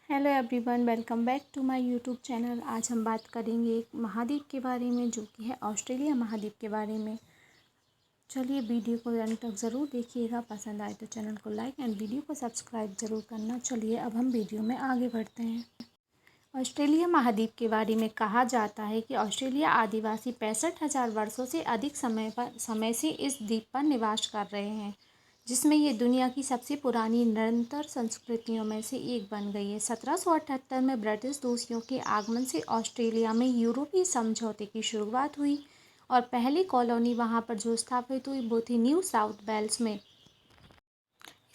Hello everyone, welcome back to my YouTube channel. आज हम बात करेंगे एक महाद्वीप के बारे में जो कि है ऑस्ट्रेलिया महाद्वीप के बारे में। चलिए वीडियो को अंत तक ज़रूर देखिएगा। पसंद आए तो चैनल को लाइक एंड वीडियो को सब्सक्राइब ज़रूर करना। चलिए अब हम वीडियो में आगे बढ़ते हैं। ऑस्ट्रेलिया महाद्वीप के बारे में कहा जाता है कि ऑस्ट्रेलिया आदिवासी 65,000 वर्षों से अधिक समय से इस द्वीप पर निवास कर रहे हैं, जिसमें ये दुनिया की सबसे पुरानी निरंतर संस्कृतियों में से एक बन गई है। 1778 में ब्रिटिश दूसियों के आगमन से ऑस्ट्रेलिया में यूरोपीय समझौते की शुरुआत हुई और पहली कॉलोनी वहाँ पर जो स्थापित हुई वो थी न्यू साउथ वेल्स में।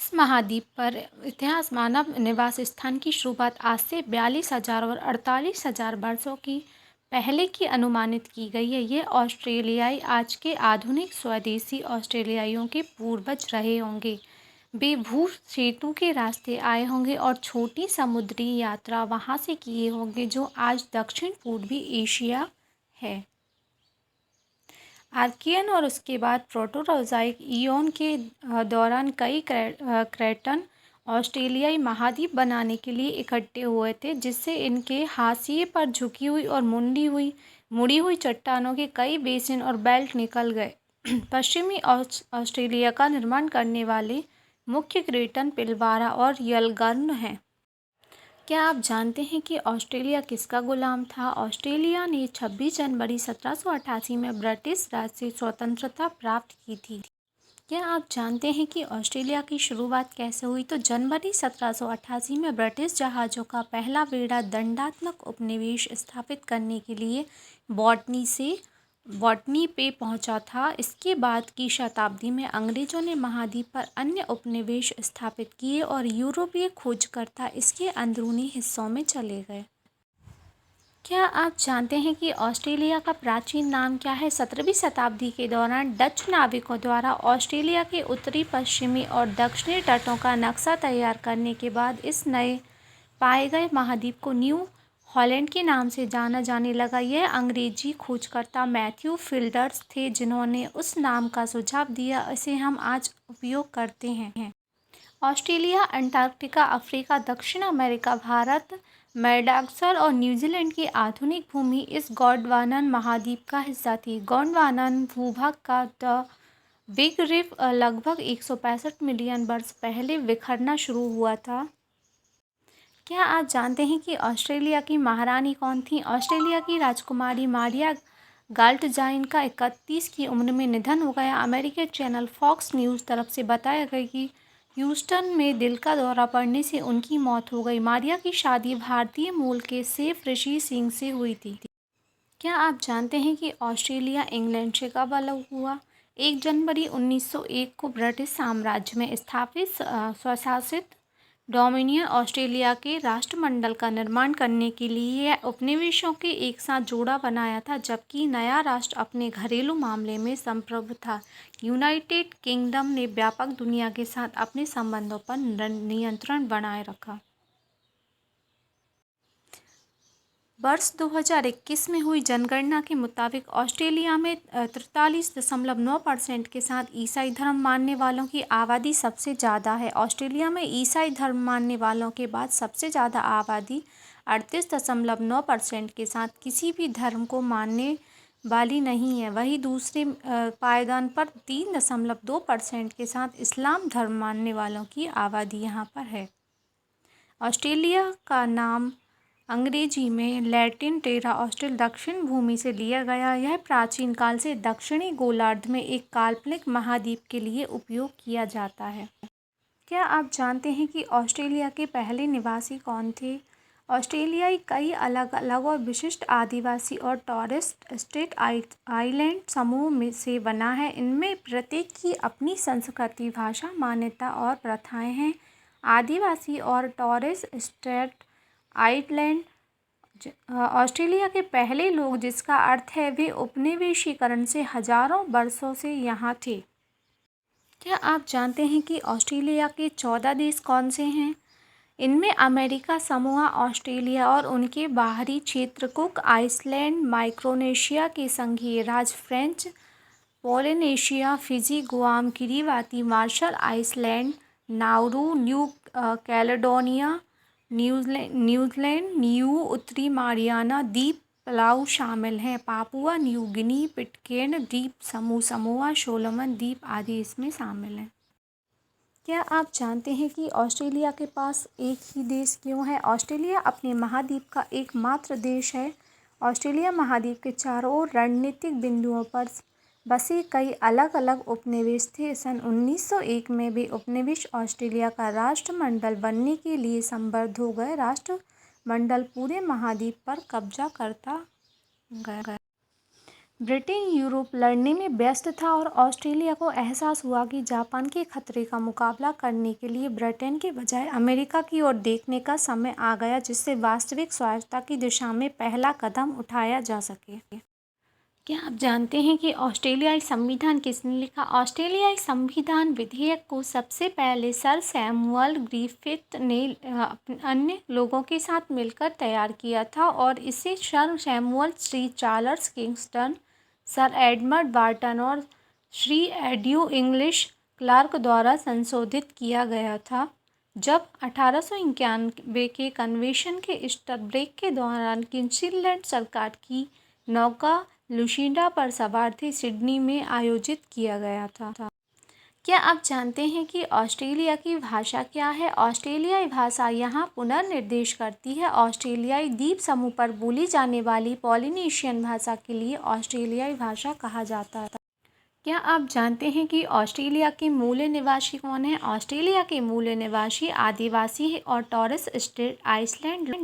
इस महाद्वीप पर इतिहास मानव निवास स्थान की शुरुआत आज से 42,000 और 48,000 वर्षों की पहले की अनुमानित की गई है। ये ऑस्ट्रेलियाई आज के आधुनिक स्वदेशी ऑस्ट्रेलियाइयों के पूर्वज रहे होंगे। वे भू सेतु के रास्ते आए होंगे और छोटी समुद्री यात्रा वहाँ से किए होंगे, जो आज दक्षिण पूर्वी एशिया है। आर्कियन और उसके बाद प्रोटोरोज़ाइक ईओन के दौरान कई क्रेटन ऑस्ट्रेलियाई महाद्वीप बनाने के लिए इकट्ठे हुए थे, जिससे इनके हाशिए पर झुकी हुई और मुड़ी हुई चट्टानों के कई बेसिन और बेल्ट निकल गए। पश्चिमी ऑस्ट्रेलिया का निर्माण करने वाले मुख्य क्रेटन पिलवारा और यलगर्न हैं। क्या आप जानते हैं कि ऑस्ट्रेलिया किसका गुलाम था? ऑस्ट्रेलिया ने 26 जनवरी 1788 में ब्रिटिश राज से स्वतंत्रता प्राप्त की थी। क्या आप जानते हैं कि ऑस्ट्रेलिया की शुरुआत कैसे हुई? तो जनवरी 1788 में ब्रिटिश जहाज़ों का पहला बेड़ा दंडात्मक उपनिवेश स्थापित करने के लिए बॉटनी पे पहुंचा था। इसके बाद की शताब्दी में अंग्रेज़ों ने महाद्वीप पर अन्य उपनिवेश स्थापित किए और यूरोपीय खोजकर्ता इसके अंदरूनी हिस्सों में चले गए। क्या आप जानते हैं कि ऑस्ट्रेलिया का प्राचीन नाम क्या है? 17वीं शताब्दी के दौरान डच नाविकों द्वारा ऑस्ट्रेलिया के उत्तरी पश्चिमी और दक्षिणी तटों का नक्शा तैयार करने के बाद इस नए पाए गए महाद्वीप को न्यू हॉलैंड के नाम से जाना जाने लगा। यह अंग्रेजी खोजकर्ता मैथ्यू फिल्डर्स थे जिन्होंने उस नाम का सुझाव दिया। इसे हम आज उपयोग करते हैं। ऑस्ट्रेलिया, अंटार्कटिका, अफ्रीका, दक्षिण अमेरिका, भारत, मेडागास्कर और न्यूजीलैंड की आधुनिक भूमि इस गोंडवाना महाद्वीप का हिस्सा थी। गोंडवाना भूभाग का द बिग रिफ लगभग 165 मिलियन वर्ष पहले बिखरना शुरू हुआ था। क्या आप जानते हैं कि ऑस्ट्रेलिया की महारानी कौन थी? ऑस्ट्रेलिया की राजकुमारी मारिया गाल्टजाइन का 31 की उम्र में निधन हो गया। अमेरिकी चैनल फॉक्स न्यूज़ तरफ से बताया गया कि ह्यूस्टन में दिल का दौरा पड़ने से उनकी मौत हो गई। मारिया की शादी भारतीय मूल के सेफ ऋषि सिंह से हुई थी। क्या आप जानते हैं कि ऑस्ट्रेलिया इंग्लैंड से कब अलग हुआ? 1 जनवरी 1901 को ब्रिटिश साम्राज्य में स्थापित स्वशासित डोमिनियन ऑस्ट्रेलिया के राष्ट्रमंडल का निर्माण करने के लिए यह उपनिवेशों के एक साथ जोड़ा बनाया था, जबकि नया राष्ट्र अपने घरेलू मामले में संप्रभु था। यूनाइटेड किंगडम ने व्यापक दुनिया के साथ अपने संबंधों पर नियंत्रण बनाए रखा। वर्ष 2021 में हुई जनगणना के मुताबिक ऑस्ट्रेलिया में 43.9% के साथ ईसाई धर्म मानने वालों की आबादी सबसे ज़्यादा है। ऑस्ट्रेलिया में ईसाई धर्म मानने वालों के बाद सबसे ज़्यादा आबादी 38.9% के साथ किसी भी धर्म को मानने वाली नहीं है। वहीं दूसरे पायदान पर 3.2% के साथ इस्लाम धर्म मानने वालों की आबादी यहाँ पर है। ऑस्ट्रेलिया का नाम अंग्रेजी में लैटिन टेरा ऑस्ट्रल दक्षिण भूमि से लिया गया। यह प्राचीन काल से दक्षिणी गोलार्ध में एक काल्पनिक महाद्वीप के लिए उपयोग किया जाता है। क्या आप जानते हैं कि ऑस्ट्रेलिया के पहले निवासी कौन थे? ऑस्ट्रेलियाई कई अलग अलग और विशिष्ट आदिवासी और टॉरेस स्ट्रेट आइलैंड समूह में से बना है। इनमें प्रत्येक की अपनी संस्कृति, भाषा, मान्यता और प्रथाएं हैं। आदिवासी और टॉरेस स्ट्रेट आइलैंड ऑस्ट्रेलिया के पहले लोग, जिसका अर्थ है वे उपनिवेशीकरण से हजारों वर्षों से यहाँ थे। क्या आप जानते हैं कि ऑस्ट्रेलिया के 14 देश कौन से हैं? इनमें अमेरिका समूह, ऑस्ट्रेलिया और उनके बाहरी क्षेत्र, कुक आइलैंड, माइक्रोनेशिया के संघीय राज्य French Polynesia, Fiji, Guam, Kiribati, Marshall island, Nauru, New Caledonia, New Zealand, new उत्तरी मारियाना द्वीप पलाउ शामिल हैं। पापुआ न्यू गिनी, पिटकेर्न द्वीप समूह, समोआ, सोलोमन द्वीप आदि इसमें शामिल हैं। क्या आप जानते हैं कि ऑस्ट्रेलिया के पास एक ही देश क्यों है? ऑस्ट्रेलिया अपने महाद्वीप का एकमात्र देश है। ऑस्ट्रेलिया महाद्वीप के चारों ओर रणनीतिक बिंदुओं पर बसे कई अलग अलग उपनिवेश थे। सन 1901 में वे उपनिवेश ऑस्ट्रेलिया का राष्ट्रमंडल बनने के लिए संबद्ध हो गए। राष्ट्रमंडल पूरे महाद्वीप पर कब्जा करता गया। ब्रिटेन यूरोप लड़ने में व्यस्त था और ऑस्ट्रेलिया को एहसास हुआ कि जापान के खतरे का मुकाबला करने के लिए ब्रिटेन के बजाय अमेरिका की ओर देखने का समय आ गया, जिससे वास्तविक स्वायत्तता की दिशा में पहला कदम उठाया जा सके। क्या आप जानते हैं कि ऑस्ट्रेलियाई संविधान किसने लिखा? ऑस्ट्रेलियाई संविधान विधेयक को सबसे पहले सर सैमुअल ग्रिफिथ ने अन्य लोगों के साथ मिलकर तैयार किया था और इसे sir Samuel, Shri Charles Kingston, sir Edmund Barton और श्री एड्यू इंग्लिश क्लार्क द्वारा संशोधित किया गया था। जब 1891 के कन्वेंशन के ईस्टर ब्रेक के दौरान क्वींसलैंड सरकार की नौका लुसिंडा पर सवार थी, सिडनी में आयोजित किया गया था। क्या आप जानते हैं कि ऑस्ट्रेलिया की भाषा क्या है? ऑस्ट्रेलियाई भाषा यहाँ पुनर्निर्देश करती है। ऑस्ट्रेलियाई द्वीप समूह पर बोली जाने वाली पॉलिनेशियन भाषा के लिए ऑस्ट्रेलियाई भाषा कहा जाता था। क्या आप जानते हैं कि ऑस्ट्रेलिया के मूल निवासी कौन हैं? ऑस्ट्रेलिया के मूल निवासी आदिवासी और टॉरेस स्ट्रेट आइलैंड